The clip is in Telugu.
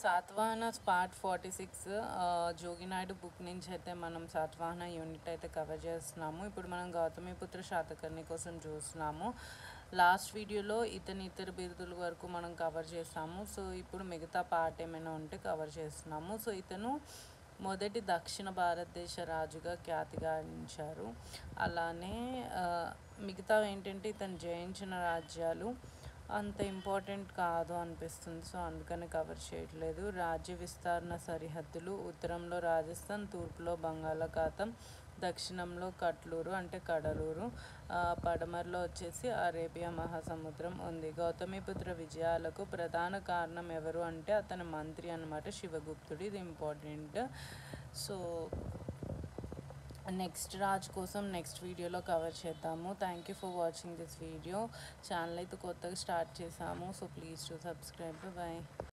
సాతవాహనాస్ పార్ట్ 46 జోగినాయుడు బుక్ నుంచి అయితే మనం సాతవాహన యూనిట్ అయితే కవర్ చేస్తున్నాము. ఇప్పుడు మనం గౌతమిపుత్ర శాతకర్ణి కోసం చూస్తున్నాము. లాస్ట్ వీడియోలో ఇతర బిరుదుల వరకు మనం కవర్ చేస్తాము. సో ఇప్పుడు మిగతా పార్ట్ ఏమైనా ఉంటే కవర్ చేస్తున్నాము. సో ఇతను మొదటి దక్షిణ భారతదేశ రాజుగా ఖ్యాతిగాంచారు. అలానే మిగతా ఏంటంటే ఇతను జయించిన రాజ్యాలు అంత ఇంపార్టెంట్ కాదు అనిపిస్తుంది. సో అందుకని కవర్ చేయట్లేదు. రాజ్య విస్తరణ సరిహద్దులు: ఉత్తరంలో రాజస్థాన్, తూర్పులో బంగాళాఖాతం, దక్షిణంలో కట్లూరు అంటే కడలూరు, పడమరలో వచ్చేసి అరేబియా మహాసముద్రం ఉంది. గౌతమిపుత్ర విజయాలకు ప్రధాన కారణం ఎవరు అంటే అతని మంత్రి అనమాట, శివగుప్తుడు. ఇది ఇంపార్టెంట్. సో నెక్స్ట్ రాజ్ కోసం నెక్స్ట్ వీడియోలో కవర్ చేద్దాము. Thank you for watching this video. Channel అయితే కొత్తగా స్టార్ట్ చేసాము. So please to subscribe. Bye.